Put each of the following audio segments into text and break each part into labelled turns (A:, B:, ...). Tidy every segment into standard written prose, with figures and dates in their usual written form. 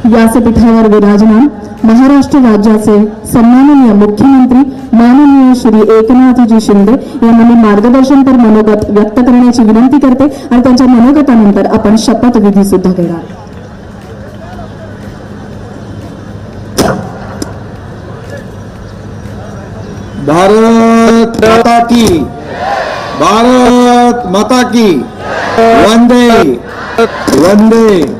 A: व्यासपीठावर विराजमान महाराष्ट्र राज्याचे सन्माननीय मुख्यमंत्री माननीय श्री एकनाथजी शिंदे यांना मी मार्गदर्शनपर मनोगत व्यक्त करण्याची विनंती करते आणि त्यांच्या मनोगतानंतर आपण शपथविधी सुद्धा घेणार.
B: भारत माता की, भारत माता की, वंदे वंदे.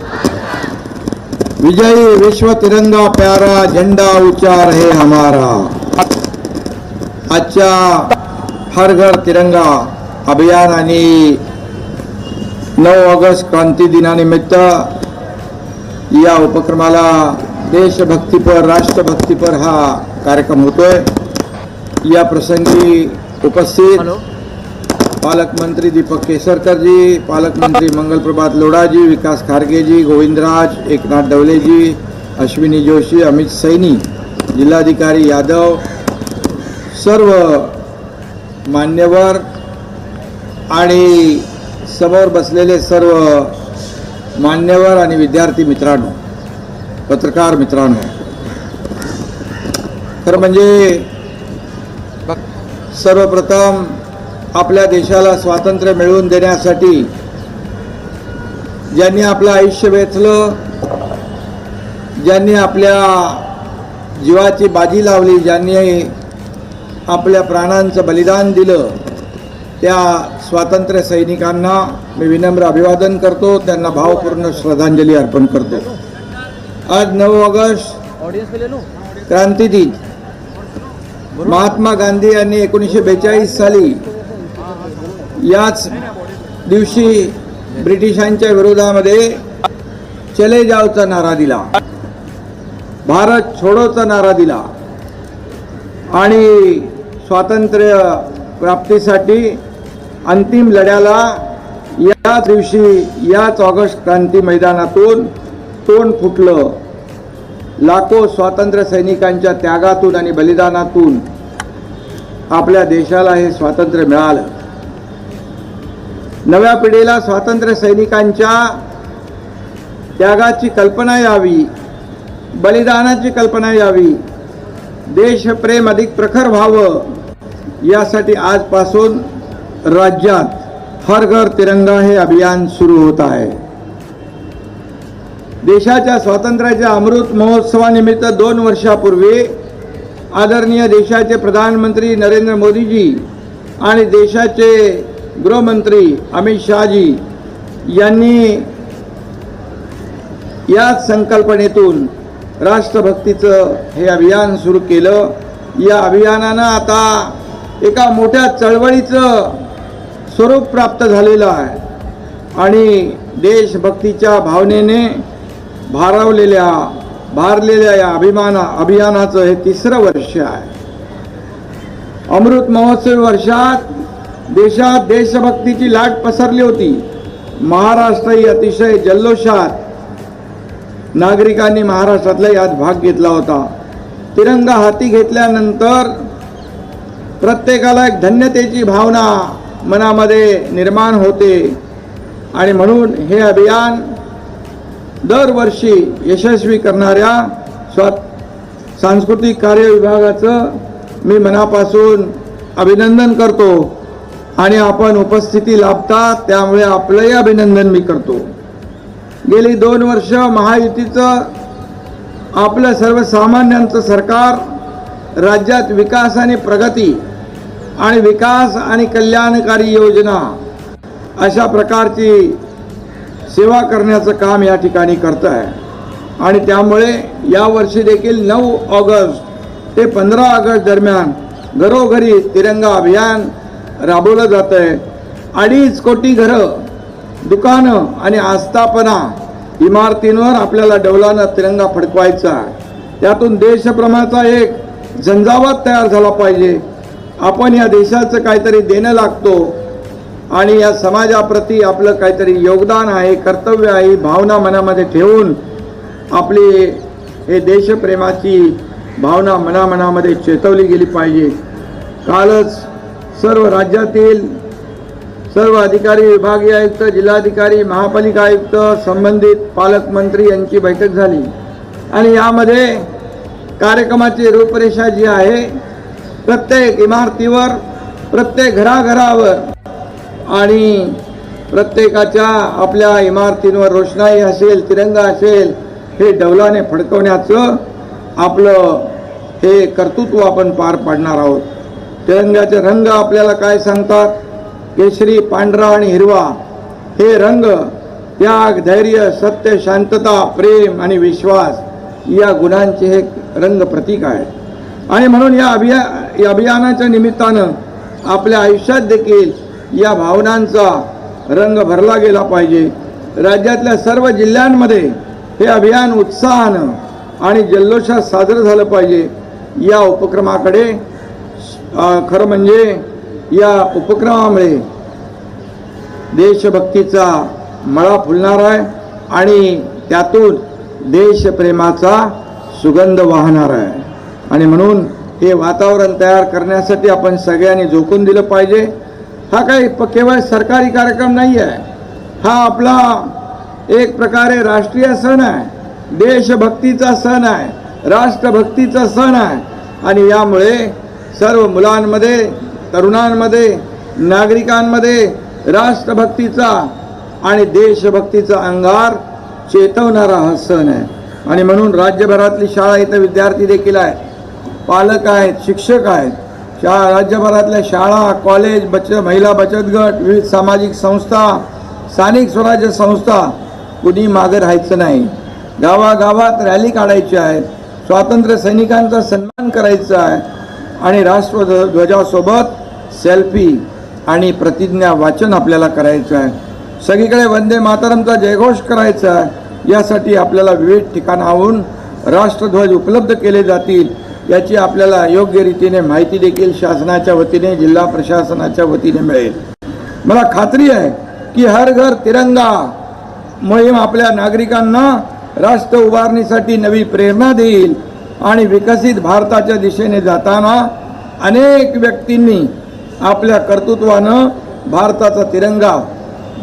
B: विजयी विश्व तिरंगा प्यारा झंडा ऊंचा रहे हमारा. आजच्या हर घर तिरंगा अभियान आणि 9 ऑगस्ट क्रांती दिनानिमित्त या उपक्रमाला देशभक्तीपर राष्ट्रभक्तीपर हा कार्यक्रम होतोय. या प्रसंगी उपस्थित पालकमंत्री दीपक केसरकर जी, पालकमंत्री मंगलप्रभात लोढ़ा जी, विकास खारगे जी, गोविंदराज, एकनाथ डवले जी, अश्विनी जोशी, अमित सैनी, जिल्हाधिकारी यादव, सर्व मान्यवर आणि समोर बसलेले सर्व मान्यवर आणि विद्यार्थी मित्रांनो, पत्रकार मित्रांनो, खरं म्हणजे सर्वप्रथम आपल्या देशाला स्वातंत्र्य मिळवून देण्यासाठी ज्यांनी आपलं आयुष्य वेचलं, ज्यांनी आपल्या जीवाची बाजी लावली, ज्यांनी आपल्या प्राणांचं बलिदान दिलं, त्या स्वातंत्र्य सैनिकांना मी विनम्र अभिवादन करतो, त्यांना भावपूर्ण श्रद्धांजली अर्पण करतो. आज 9 ऑगस्ट क्रांती दिन. महात्मा गांधी यांनी 1942 साली याच दिवशी ब्रिटिशांच्या विरोधामध्ये चले जाओचा नारा दिला, भारत छोडोचा नारा दिला आणि स्वातंत्र्य प्राप्तीसाठी अंतिम लढ्याला या दिवशी याच ऑगस्ट क्रांती मैदानातून तोंड फुटलं. लाखो स्वातंत्र्य सैनिकांच्या त्यागातून आणि बलिदानातून आपल्या देशाला हे स्वातंत्र्य मिळालं. नव्या पिढीला स्वातंत्र्य सैनिकांच्या त्यागाची कल्पना यावी, बलिदानाची कल्पना यावी, देशप्रेम अधिक प्रखर व्हावं, यासाठी आजपासून राज्यात हर घर तिरंगा हे अभियान सुरू होत आहे. देशाच्या स्वातंत्र्याच्या अमृत महोत्सवानिमित्त 2 वर्षापूर्वी आदरणीय देशाचे प्रधानमंत्री नरेंद्र मोदीजी आणि देशाचे गृहमंत्री अमित शहाजी यांनी याच संकल्पनेतून राष्ट्रभक्तीचं हे अभियान सुरू केलं. या अभियानानं आता एका मोठ्या चळवळीचं स्वरूप प्राप्त झालेलं आहे आणि देशभक्तीच्या भावनेने भारलेल्या या अभियानाचं हे 3रं वर्ष आहे. अमृत महोत्सव वर्षात देशात देशभक्तीची लाट पसरली होती. महाराष्ट्रही अतिशय जल्लोषात नागरिकांनी महाराष्ट्रातल्या यात भाग घेतला होता. तिरंगा हाती घेतल्यानंतर प्रत्येकाला एक धन्यतेची भावना मनामध्ये निर्माण होते आणि म्हणून हे अभियान दरवर्षी यशस्वी करणाऱ्या सांस्कृतिक कार्य विभागाचं मी मनापासून अभिनंदन करतो आणि आपण उपस्थिती लाभता त्यामुळे आपलंही अभिनंदन मी करतो. गेली 2 वर्ष महायुतीचं आपलं सर्वसामान्यांचं सरकार राज्यात विकास आणि प्रगती आणि विकास आणि कल्याणकारी योजना अशा प्रकारची सेवा करण्याचं काम या ठिकाणी करतं आहे आणि त्यामुळे यावर्षी देखील 9 ऑगस्ट ते 15 ऑगस्ट दरम्यान घरोघरी तिरंगा अभियान राबवलं जातं आहे. 2.5 कोटी घरं, दुकानं आणि आस्थापना इमारतींवर आपल्याला डौलानं तिरंगा फडकवायचा आहे. त्यातून देशप्रेमाचा एक झंझावात तयार झाला पाहिजे. आपण या देशाचं काहीतरी देणं लागतो आणि या समाजाप्रती आपलं काहीतरी योगदान आहे, कर्तव्य आहे, भावना मनामध्ये ठेवून आपली हे देशप्रेमाची भावना मनामध्ये चेतवली गेली पाहिजे. कालच सर्व राज्यातील सर्व अधिकारी, विभागीय आयुक्त, जिल्हाधिकारी, महापालिका आयुक्त, संबंधित पालकमंत्री यांची बैठक झाली आणि यामध्ये कार्यक्रमाची रूपरेषा जी आहे, प्रत्येक इमारतीवर, प्रत्येक घराघरावर आणि प्रत्येकाच्या आपल्या इमारतींवर रोषणाई असेल, तिरंगा असेल, हे डौलाने फडकवण्याचं आपलं हे कर्तृत्व आपण पार पाडणार आहोत. तिरंग्याचे रंग आपल्याला काय सांगतात? केशरी, पांढरा आणि हिरवा हे रंग त्याग, धैर्य, सत्य, शांतता, प्रेम आणि विश्वास या गुणांचे हे रंग प्रतीक आहे. आणि म्हणून या अभियानाच्या निमित्तानं आपल्या आयुष्यात देखील या भावनांचा रंग भरला गेला पाहिजे. राज्यातल्या सर्व जिल्ह्यांमध्ये हे अभियान उत्साहानं आणि जल्लोषात साजरं झालं पाहिजे. या उपक्रमाकडे खरं म्हणजे या उपक्रमामुळे देशभक्तीचा मळा फुलणार आहे आणि त्यातून देशप्रेमाचा सुगंध वाहणार आहे. आणि म्हणून हे वातावरण तयार करण्यासाठी आपण सगळ्यांनी झोकून दिलं पाहिजे. हा काही केवळ सरकारी कार्यक्रम नाही आहे, हा आपला एक प्रकारे राष्ट्रीय सण आहे, देशभक्तीचा सण आहे, राष्ट्रभक्तीचा सण आहे. आणि यामुळे सर्व मुलांमध्ये, तरुणांमध्ये, नागरिकांमध्ये राष्ट्रभक्तीचा आणि देशभक्तीचा अंगार चेतवणारा हा सण आहे. आणि म्हणून राज्यभरातली शाळा, इथं विद्यार्थी देखील आहेत, पालक आहेत, शिक्षक आहेत, राज्यभरातल्या शाळा, कॉलेज, महिला बचत गट, विविध सामाजिक संस्था, स्थानिक स्वराज्य संस्था, कुणी मागे राहायचं नाही. गावागावात रॅली काढायची आहे, स्वातंत्र्य सैनिकांचा सन्मान करायचा आहे आणि राष्ट्रध्वजासोबत सेल्फी आणि प्रतिज्ञा वाचन आपल्याला करायचं आहे. सगळीकडे वंदे मातरमचा जयघोष करायचा आहे. यासाठी आपल्याला विविध ठिकाणाहून राष्ट्रध्वज उपलब्ध केले जातील याची आपल्याला योग्य रीतीने माहिती देखील शासनाच्या वतीने, जिल्हा प्रशासनाच्या वतीने मिळेल. मला खात्री आहे की हर घर तिरंगा मोहीम आपल्या नागरिकांना राष्ट्र उभारणीसाठी नवी प्रेरणा देईल आणि विकसित भारताच्या दिशेने जाताना अनेक व्यक्तींनी आपल्या कर्तृत्वानं भारताचा तिरंगा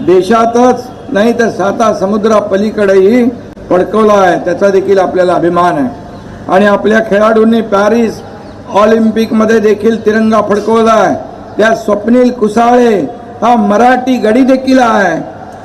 B: देशातच नाही तर 7 समुद्रापलीकडेही फडकवला आहे. त्याचा देखील आपल्याला अभिमान आहे. आणि आपल्या खेळाडूंनी पॅरिस ऑलिम्पिकमध्ये देखील तिरंगा फडकवला आहे. त्यात स्वप्नील कुसाळे हा मराठी गडी देखील आहे.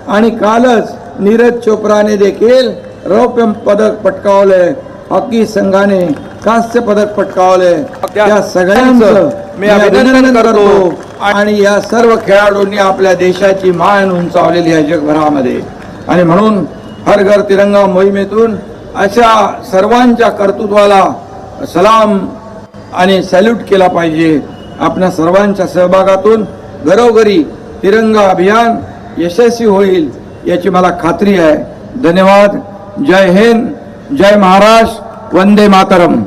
B: आणि कालच नीरज चोप्राने देखील रौप्य पदक पटकावले, हॉकी संघाने कांस्य पदक पटकावले. त्या सगळ्यांचं मी अभिनंदन करतो. आणि या सर्व खेळाडूंनी आपल्या देशाची मान उंचावलेली आहे जगभरामध्ये. आणि म्हणून हर घर तिरंगा मोहिमेतून अशा सर्वांच्या कर्तृत्वाला सलाम आणि सॅल्यूट केला पाहिजे. आपल्या सर्वांच्या सहभागातून घरोघरी तिरंगा अभियान यशस्वी होईल याची मला खात्री आहे. धन्यवाद. जय हिंद, जय महाराष्ट्र, वंदे मातरम.